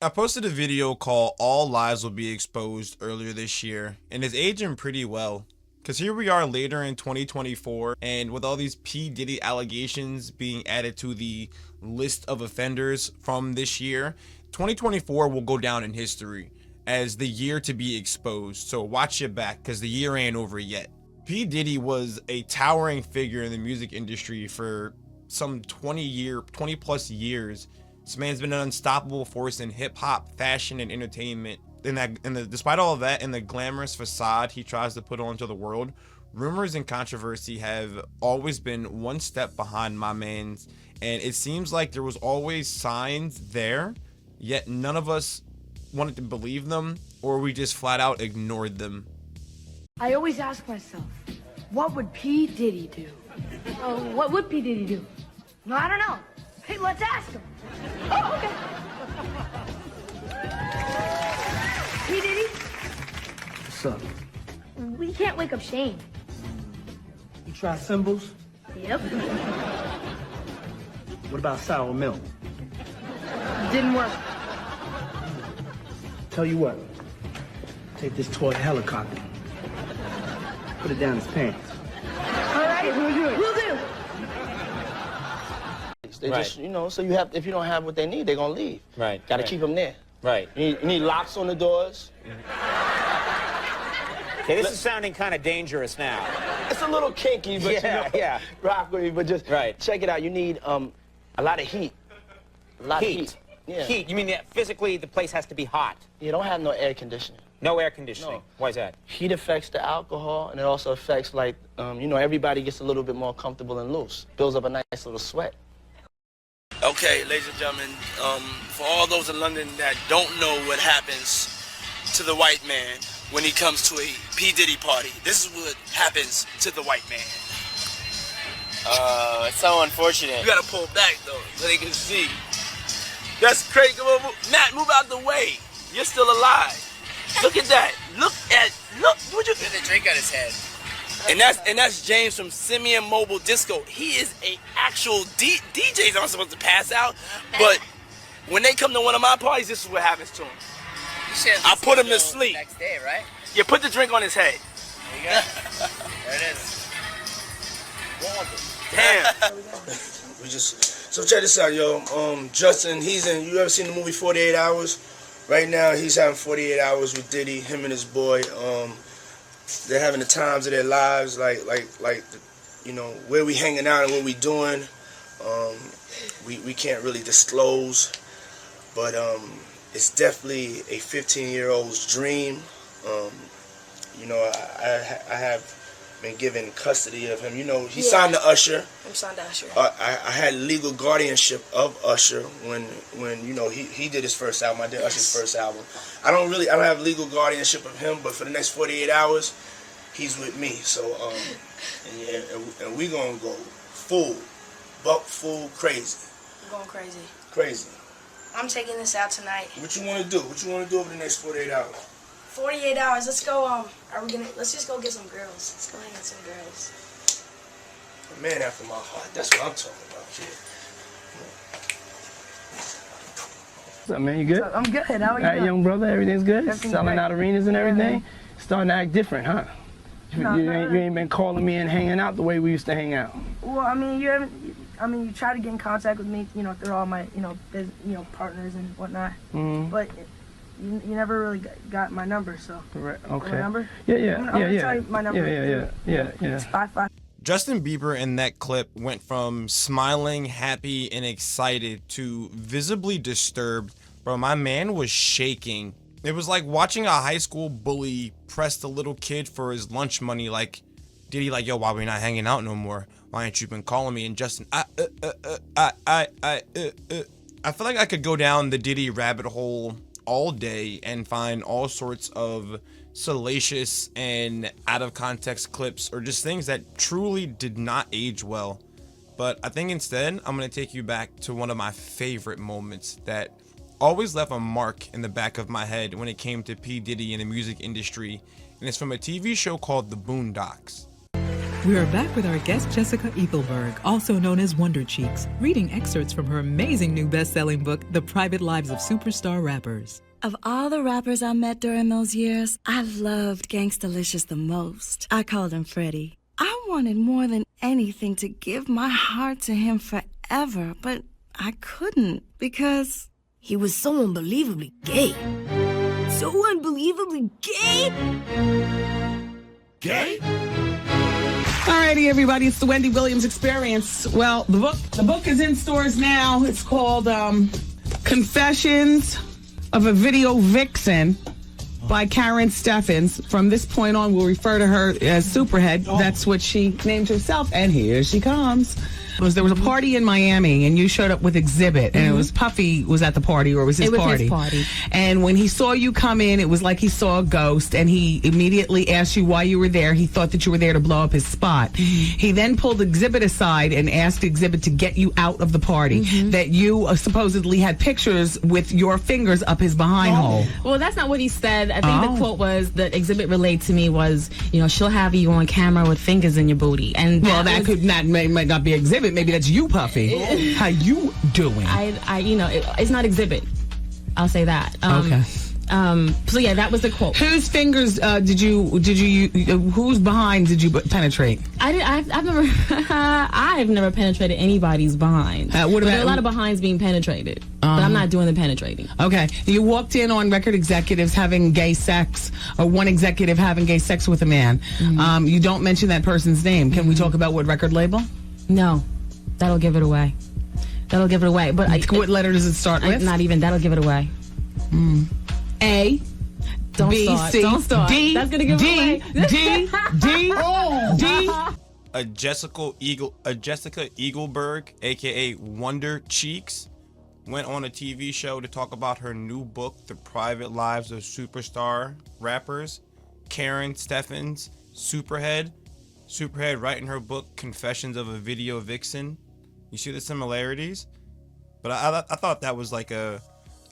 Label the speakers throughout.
Speaker 1: I posted a video called All Lies Will Be Exposed earlier this year, and it's aging pretty well. Because here we are later in 2024, and with all these P. Diddy allegations being added to the list of offenders from this year, 2024 will go down in history as the year to be exposed. So watch your back, because the year ain't over yet. P. Diddy was a towering figure in the music industry for some 20 plus years. This man's been an unstoppable force in hip-hop, fashion, and entertainment. Despite all of that and the glamorous facade he tries to put onto the world, rumors and controversy have always been one step behind my man's, and it seems like there was always signs there, yet none of us wanted to believe them, or we just flat out ignored them.
Speaker 2: I always ask myself, what would P. Diddy do? What would P. Diddy do? No, I don't know. Hey, let's ask him. Oh, okay. P. Diddy?
Speaker 3: What's up?
Speaker 2: We can't wake up Shane.
Speaker 3: You try symbols?
Speaker 2: Yep.
Speaker 3: What about sour milk?
Speaker 2: Didn't work.
Speaker 3: Tell you what, take this toy helicopter, put it down his pants.
Speaker 2: All right, we'll do.
Speaker 4: They just, so you have, if you don't have what they need, they're gonna leave.
Speaker 5: Right.
Speaker 4: Gotta keep them there.
Speaker 5: Right.
Speaker 4: You need locks on the doors.
Speaker 5: Okay, this is sounding kind of dangerous now.
Speaker 4: It's a little kinky, but
Speaker 5: yeah.
Speaker 4: rock with me, but just
Speaker 5: Right.
Speaker 4: check it out. You need a lot of heat. A lot of heat. Yeah.
Speaker 5: Heat. You mean that physically the place has to be hot?
Speaker 4: You don't have no air conditioning.
Speaker 5: No air conditioning.
Speaker 4: No.
Speaker 5: Why is that?
Speaker 4: Heat affects the alcohol, and it also affects, like, everybody gets a little bit more comfortable and loose. Builds up a nice little sweat.
Speaker 6: Okay, ladies and gentlemen, for all those in London that don't know what happens to the white man when he comes to a P. Diddy party, this is what happens to the white man.
Speaker 7: It's so unfortunate.
Speaker 6: You gotta pull back though, so they can see. That's crazy. Matt, move out the way. You're still alive. Look at that. Look. Would you?
Speaker 7: There's a drink on his head.
Speaker 6: And that's James from Simeon Mobile Disco. He is a actual DJs. I'm supposed to pass out, but when they come to one of my parties, this is what happens to him. I put him to sleep.
Speaker 7: Next day, right?
Speaker 6: You put the drink on his head.
Speaker 7: There you go. There it is.
Speaker 6: Damn.
Speaker 8: So check this out, yo. Justin, you ever seen the movie 48 Hours? Right now, he's having 48 hours with Diddy, him and his boy. They're having the times of their lives, like where we hanging out and what we doing. We can't really disclose, but it's definitely a 15-year-old's dream. I have been given custody of him. He signed to Usher.
Speaker 9: I'm signed to Usher.
Speaker 8: I had legal guardianship of Usher when he did his first album. I did Usher's first album. I don't have legal guardianship of him, but for the next 48 hours, he's with me. So and we gonna go full crazy.
Speaker 9: I'm going crazy.
Speaker 8: Crazy.
Speaker 9: I'm taking this out tonight.
Speaker 8: What you wanna do? What you wanna do over the next 48 hours?
Speaker 9: 48 hours. Let's go. Let's just go get some girls. Let's go hang with some girls.
Speaker 8: A man after my heart. That's what I'm talking about, kid.
Speaker 3: What's up, man? You good?
Speaker 2: I'm good. How are you?
Speaker 3: All right, young brother, everything's good?
Speaker 2: Everything's
Speaker 3: Selling
Speaker 2: great.
Speaker 3: out arenas and everything?
Speaker 2: Yeah.
Speaker 3: Starting to act different, huh? You ain't been calling me and hanging out the way we used to hang out.
Speaker 2: Well, I mean, you try to get in contact with me, through all my, partners and whatnot.
Speaker 3: Mm-hmm.
Speaker 2: But you never really got my number, so.
Speaker 3: Right. Okay.
Speaker 2: My number?
Speaker 3: Yeah.
Speaker 2: I'm gonna tell you my number.
Speaker 3: Yeah.
Speaker 2: It's 55.
Speaker 1: Justin Bieber in that clip went from smiling, happy, and excited to visibly disturbed. Bro, my man was shaking. It was like watching a high school bully press the little kid for his lunch money. Like, Diddy, yo, why we not hanging out no more? Why ain't you been calling me? And Justin, I feel like I could go down the Diddy rabbit hole all day and find all sorts of salacious and out of context clips or just things that truly did not age well. But I think instead I'm going to take you back to one of my favorite moments that always left a mark in the back of my head when it came to P. Diddy in the music industry, and it's from a TV show called The Boondocks.
Speaker 10: We are back with our guest Jessica Ethelberg, also known as Wonder Cheeks, reading excerpts from her amazing new best-selling book, The Private Lives of Superstar Rappers.
Speaker 11: Of all the rappers I met during those years, I loved Gangstalicious the most. I called him Freddie. I wanted more than anything to give my heart to him forever, but I couldn't because
Speaker 2: He was so unbelievably gay. So unbelievably gay?
Speaker 8: Gay?
Speaker 12: Alrighty, everybody, it's the Wendy Williams Experience. Well, the book is in stores now. It's called Confessions of a Video Vixen by Karen Steffens. From this point on, we'll refer to her as Superhead. That's what she named herself, and here she comes. There was a party in Miami, and you showed up with Exhibit, and it was Puffy was at the party, or it was his party.
Speaker 13: His party.
Speaker 12: And when he saw you come in, it was like he saw a ghost, and he immediately asked you why you were there. He thought that you were there to blow up his spot. He then pulled Exhibit aside and asked Exhibit to get you out of the party, that you supposedly had pictures with your fingers up his behind hole.
Speaker 13: Well, that's not what he said. I think the quote was, that Exhibit relayed to me was, she'll have you on camera with fingers in your booty. And
Speaker 12: that could not, might not be Exhibit. Maybe that's you, Puffy. How you doing?
Speaker 13: It's not Exhibit. I'll say that.
Speaker 12: Okay.
Speaker 13: So yeah, that was the quote.
Speaker 12: Whose fingers whose behind did you penetrate?
Speaker 13: I've never penetrated anybody's behind. There are a lot of behinds being penetrated, but I'm not doing the penetrating.
Speaker 12: Okay. You walked in on record executives having gay sex, or one executive having gay sex with a man. You don't mention that person's name. Can we talk about what record label?
Speaker 13: No. That'll give it away. But
Speaker 12: what letter does it start with?
Speaker 13: Not even. That'll give it away.
Speaker 12: A.
Speaker 13: Don't
Speaker 12: B,
Speaker 13: start.
Speaker 12: C,
Speaker 13: Don't start.
Speaker 12: D,
Speaker 13: That's gonna give
Speaker 12: D,
Speaker 13: it away.
Speaker 12: D.
Speaker 1: A Jessica Eagleberg, aka Wonder Cheeks, went on a TV show to talk about her new book, The Private Lives of Superstar Rappers. Karen Steffens, Superhead writing her book Confessions of a Video Vixen. You see the similarities? But I thought that was I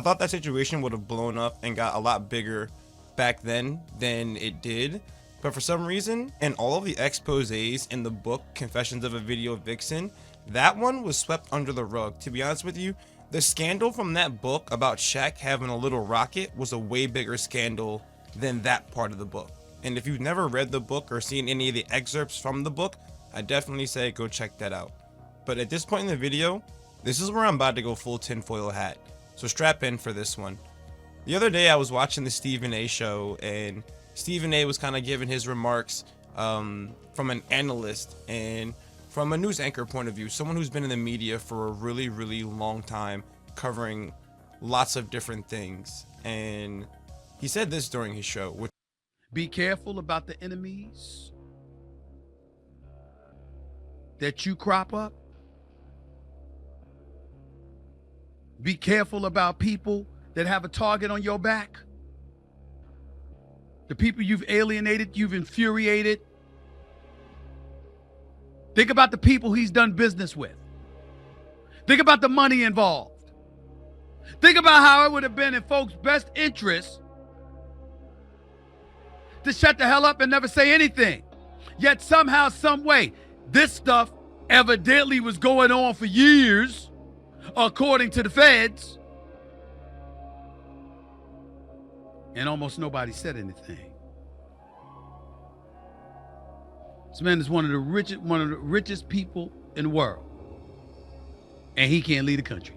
Speaker 1: thought that situation would have blown up and got a lot bigger back then than it did. But for some reason, in all of the exposés in the book Confessions of a Video Vixen, that one was swept under the rug. To be honest with you, the scandal from that book about Shaq having a little rocket was a way bigger scandal than that part of the book. And if you've never read the book or seen any of the excerpts from the book, I definitely say go check that out. But at this point in the video, this is where I'm about to go full tinfoil hat. So strap in for this one. The other day I was watching the Stephen A show, and Stephen A was kind of giving his remarks from an analyst and from a news anchor point of view, someone who's been in the media for a really, really long time, covering lots of different things. And he said this during his show, which
Speaker 14: be careful about the enemies that you crop up. Be careful about people that have a target on your back. The people you've alienated, you've infuriated. Think about the people he's done business with. Think about the money involved. Think about how it would have been in folks' best interest to shut the hell up and never say anything. Yet somehow, some way, this stuff evidently was going on for years, according to the feds. And almost nobody said anything. This man is one of the richest people in the world. And he can't lead a country.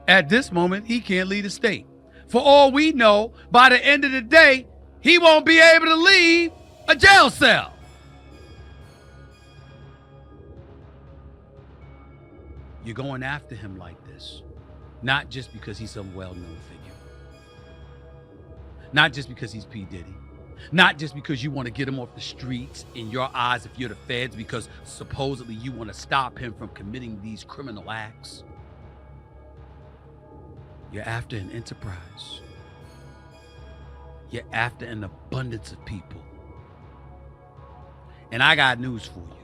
Speaker 14: At this moment, he can't lead a state. For all we know, by the end of the day, he won't be able to leave a jail cell. You're going after him like this, not just because he's some well-known figure, not just because he's P. Diddy, not just because you want to get him off the streets in your eyes if you're the feds, because supposedly you want to stop him from committing these criminal acts. You're after an enterprise. You're after an abundance of people. And I got news for you.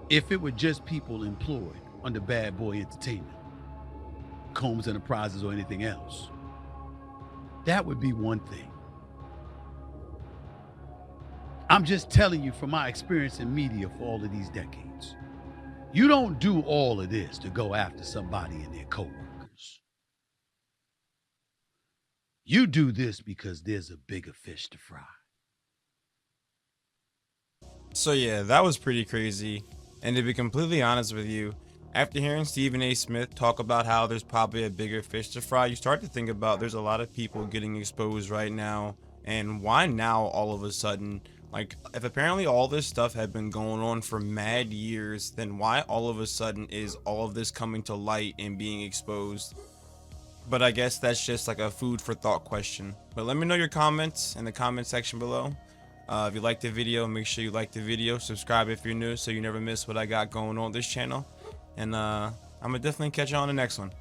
Speaker 14: If it were just people employed under Bad Boy Entertainment, Combs Enterprises, or anything else, that would be one thing. I'm just telling you from my experience in media for all of these decades. You don't do all of this to go after somebody and their coworkers. You do this because there's a bigger fish to fry.
Speaker 1: So yeah, that was pretty crazy. And to be completely honest with you, after hearing Stephen A. Smith talk about how there's probably a bigger fish to fry, you start to think about there's a lot of people getting exposed right now. And why now all of a sudden? Like, if apparently all this stuff had been going on for mad years, then why all of a sudden is all of this coming to light and being exposed? But I guess that's just like a food for thought question. But let me know your comments in the comment section below. If you liked the video, make sure you like the video, subscribe if you're new so you never miss what I got going on this channel. And I'm gonna definitely catch you on the next one.